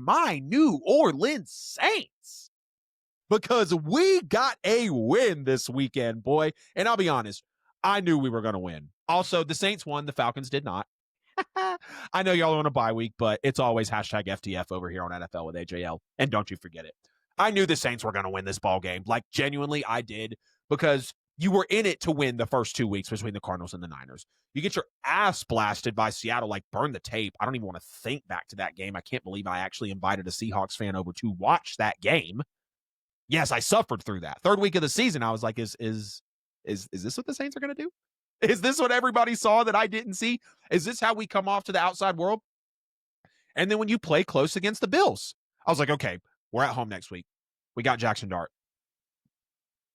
my New Orleans Saints because we got a win this weekend, boy. And I'll be honest, I knew we were going to win. Also, the Saints won, the Falcons did not. I know y'all are on a bye week, but it's always hashtag FTF over here on NFL with AJL. And don't you forget it. I knew the Saints were going to win this ball game. Like, genuinely, I did, because you were in it to win the first 2 weeks between the Cardinals and the Niners. You get your ass blasted by Seattle, like burn the tape. I don't even want to think back to that game. I can't believe I actually invited a Seahawks fan over to watch that game. Yes, I suffered through that. Third week of the season, I was like, is this what the Saints are going to do? Is this what everybody saw that I didn't see? Is this how we come off to the outside world? And then when you play close against the Bills, I was like, okay, we're at home next week. We got Jackson Dart.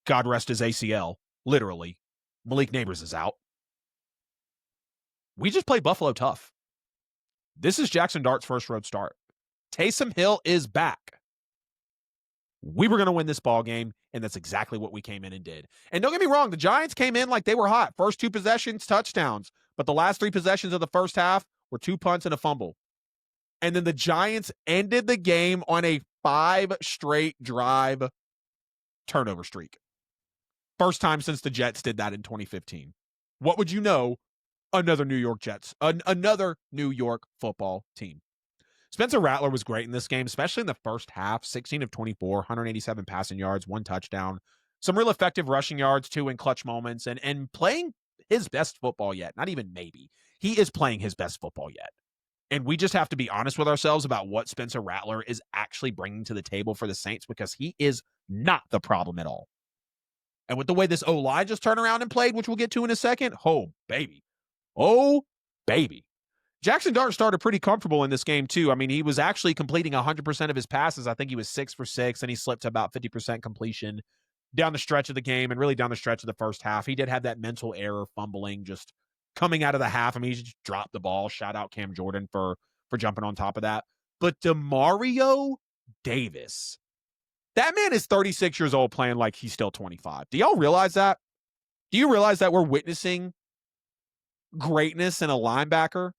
God rest his ACL, literally. Malik Neighbors is out. We just played Buffalo tough. This is Jackson Dart's first road start. Taysom Hill is back. We were going to win this ball game, and that's exactly what we came in and did. And don't get me wrong, the Giants came in like they were hot. First 2 possessions, touchdowns. But the last 3 possessions of the first half were 2 punts and a fumble. And then the Giants ended the game on a 5-straight drive turnover streak. First time since the Jets did that in 2015. What would you know? Another New York Jets, another New York football team. Spencer Rattler was great in this game, especially in the first half. 16 of 24, 187 passing yards, 1 touchdown. Some real effective rushing yards, too, in clutch moments, and playing his best football yet. Not even maybe. He is playing his best football yet. And we just have to be honest with ourselves about what Spencer Rattler is actually bringing to the table for the Saints, because he is not the problem at all. And with the way this O-line just turned around and played, which we'll get to in a second, oh, baby. Oh, baby. Jackson Dart started pretty comfortable in this game, too. I mean, he was actually completing 100% of his passes. I think he was 6 for 6, and he slipped to about 50% completion down the stretch of the game and really down the stretch of the first half. He did have that mental error, fumbling, just coming out of the half. I mean, he just dropped the ball. Shout out Cam Jordan for jumping on top of that. But Demario Davis, that man is 36 years old playing like he's still 25. Do y'all realize that? Do you realize that we're witnessing greatness in a linebacker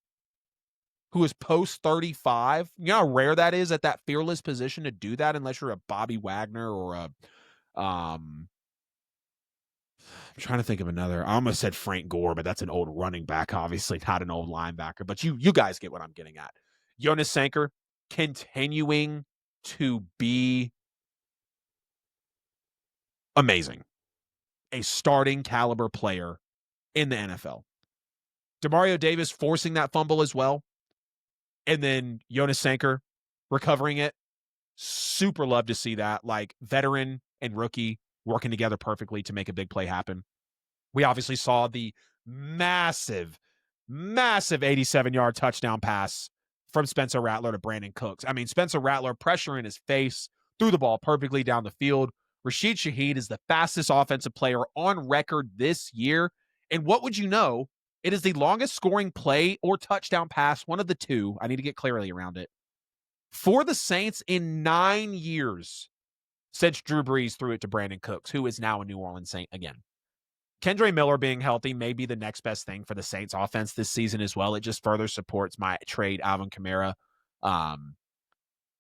who is post 35? You know how rare that is at that fearless position to do that, unless you're a Bobby Wagner or a I'm trying to think of another. I almost said Frank Gore, but that's an old running back, obviously not an old linebacker. But you guys get what I'm getting at. Jonas Sanker continuing to be amazing. A starting caliber player in the NFL. Demario Davis forcing that fumble as well. And then Jonas Sanker recovering it. Super love to see that. Like, veteran and rookie working together perfectly to make a big play happen. We obviously saw the massive 87-yard touchdown pass from Spencer Rattler to Brandon Cooks. I mean, Spencer Rattler, pressure in his face, threw the ball perfectly down the field. Rashid Shaheed is the fastest offensive player on record this year. And what would you know? It is the longest scoring play or touchdown pass, one of the two. I need to get clarity around it. For the Saints in 9 years since Drew Brees threw it to Brandon Cooks, who is now a New Orleans Saint again. Kendre Miller being healthy may be the next best thing for the Saints offense this season as well. It just further supports my trade Alvin Kamara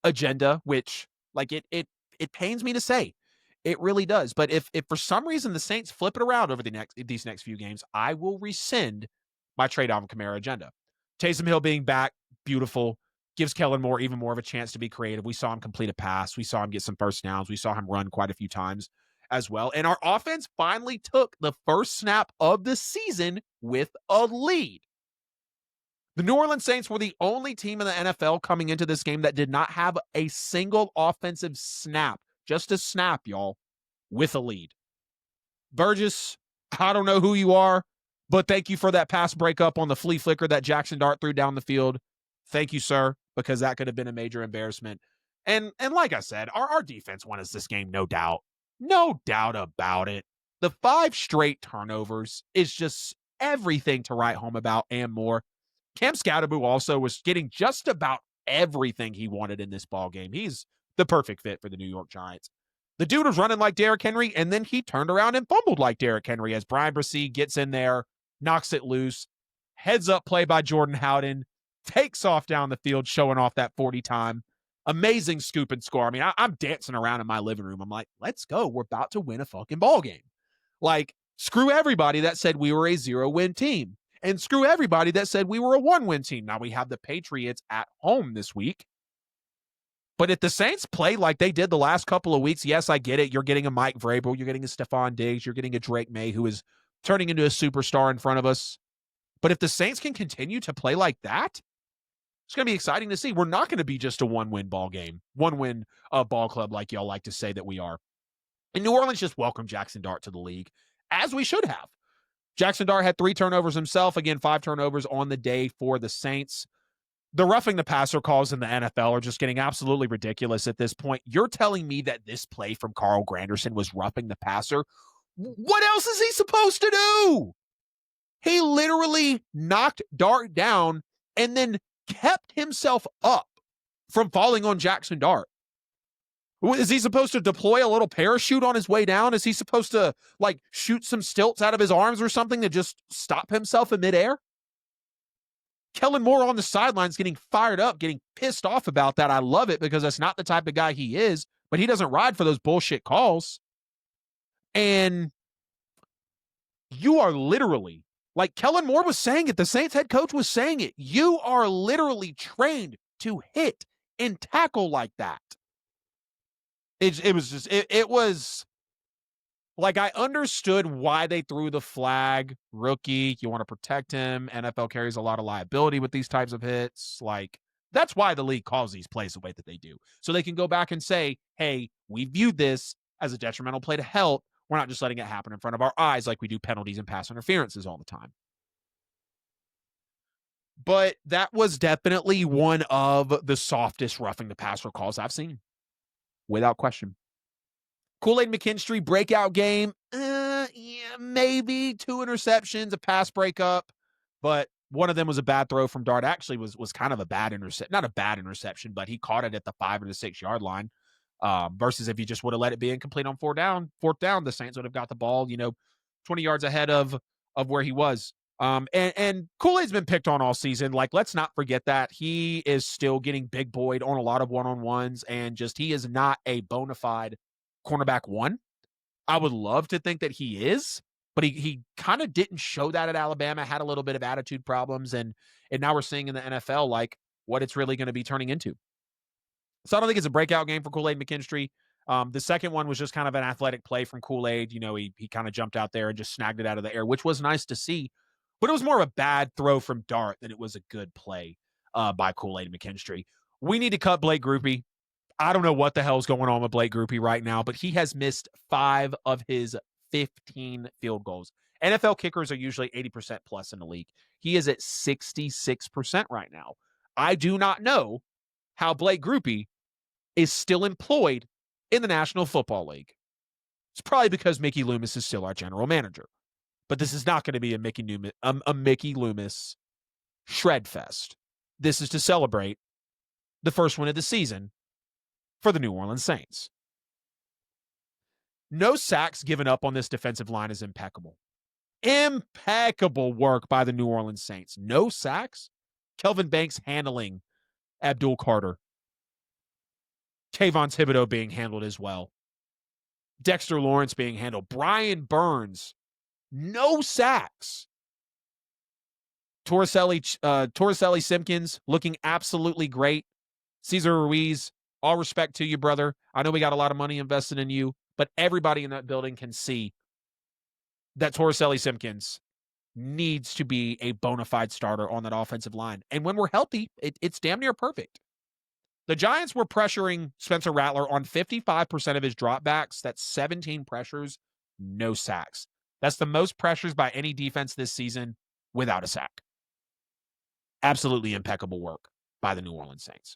agenda, which, like, it pains me to say. It really does. But if for some reason the Saints flip it around over these next few games, I will rescind my trade Alvin Kamara agenda. Taysom Hill being back, beautiful. Gives Kellen Moore even more of a chance to be creative. We saw him complete a pass. We saw him get some first downs. We saw him run quite a few times as well. And our offense finally took the first snap of the season with a lead. The New Orleans Saints were the only team in the NFL coming into this game that did not have a single offensive snap. Just a snap, y'all, with a lead. Burgess, I don't know who you are, but thank you for that pass breakup on the flea flicker that Jackson Dart threw down the field. Thank you, sir, because that could have been a major embarrassment. And like I said, our defense won us this game, no doubt. No doubt about it. The 5 straight turnovers is just everything to write home about and more. Cam Scatterbu also was getting just about everything he wanted in this ball game. He's the perfect fit for the New York Giants. The dude was running like Derrick Henry, and then he turned around and fumbled like Derrick Henry as Brian Bresee gets in there, knocks it loose, heads up play by Jordan Howden, takes off down the field, showing off that 40 time. Amazing scoop and score. I mean, I'm dancing around in my living room. I'm like, let's go. We're about to win a fucking ball game. Like, screw everybody that said we were a 0-win team. And screw everybody that said we were a 1-win team. Now we have the Patriots at home this week. But if the Saints play like they did the last couple of weeks, yes, I get it. You're getting a Mike Vrabel. You're getting a Stephon Diggs. You're getting a Drake May who is turning into a superstar in front of us. But if the Saints can continue to play like that, it's going to be exciting to see. We're not going to be just a 1-win ball game, 1-win ball club like y'all like to say that we are. And New Orleans just welcomed Jackson Dart to the league, as we should have. Jackson Dart had 3 turnovers himself. Again, 5 turnovers on the day for the Saints. The roughing the passer calls in the NFL are just getting absolutely ridiculous at this point. You're telling me that this play from Carl Granderson was roughing the passer? What else is he supposed to do? He literally knocked Dart down and then kept himself up from falling on Jackson Dart. Is he supposed to deploy a little parachute on his way down? Is he supposed to, like, shoot some stilts out of his arms or something to just stop himself in midair? Kellen Moore on the sidelines getting fired up, getting pissed off about that. I love it because that's not the type of guy he is, but he doesn't ride for those bullshit calls. And you are literally, like Kellen Moore was saying it, the Saints head coach was saying it, you are literally trained to hit and tackle like that. It was like, I understood why they threw the flag. Rookie, you want to protect him. NFL carries a lot of liability with these types of hits. Like, that's why the league calls these plays the way that they do. So they can go back and say, hey, we viewed this as a detrimental play to health. We're not just letting it happen in front of our eyes like we do penalties and pass interferences all the time. But that was definitely one of the softest roughing the passer calls I've seen, without question. Kool-Aid McKinstry breakout game. Yeah, maybe 2 interceptions, a pass breakup, but one of them was a bad throw from Dart. Actually, was kind of a bad interception, not a bad interception, but he caught it at the 5 or the 6 yard line. Versus if he just would have let it be incomplete on fourth down, the Saints would have got the ball, 20 yards ahead of where he was. And Kool-Aid's been picked on all season. Like, let's not forget that he is still getting big boyed on a lot of one-on-ones, and just he is not a bona fide cornerback 1. I would love to think that he is, but he kind of didn't show that at Alabama, had a little bit of attitude problems, and now we're seeing in the NFL, like, what it's really going to be turning into. So I don't think it's a breakout game for Kool-Aid McKinstry. The second one was just kind of an athletic play from Kool-Aid. He kind of jumped out there and just snagged it out of the air, which was nice to see. But it was more of a bad throw from Dart than it was a good play by Kool-Aid McKinstry. We need to cut Blake Grupe. I don't know what the hell's going on with Blake Grupe right now, but he has missed 5 of his 15 field goals. NFL kickers are usually 80% plus in the league. He is at 66% right now. I do not know how Blake Grupe is still employed in the National Football League. It's probably because Mickey Loomis is still our general manager. But this is not going to be a Mickey Loomis shred fest. This is to celebrate the first win of the season for the New Orleans Saints. No sacks given up on this defensive line is impeccable. Impeccable work by the New Orleans Saints. No sacks. Kelvin Banks handling Abdul Carter. Kayvon Thibodeau being handled as well. Dexter Lawrence being handled. Brian Burns, no sacks. Torricelli Simpkins looking absolutely great. Cesar Ruiz, all respect to you, brother. I know we got a lot of money invested in you, but everybody in that building can see that Torricelli Simpkins needs to be a bona fide starter on that offensive line. And when we're healthy, it's damn near perfect. The Giants were pressuring Spencer Rattler on 55% of his dropbacks. That's 17 pressures, no sacks. That's the most pressures by any defense this season without a sack. Absolutely impeccable work by the New Orleans Saints.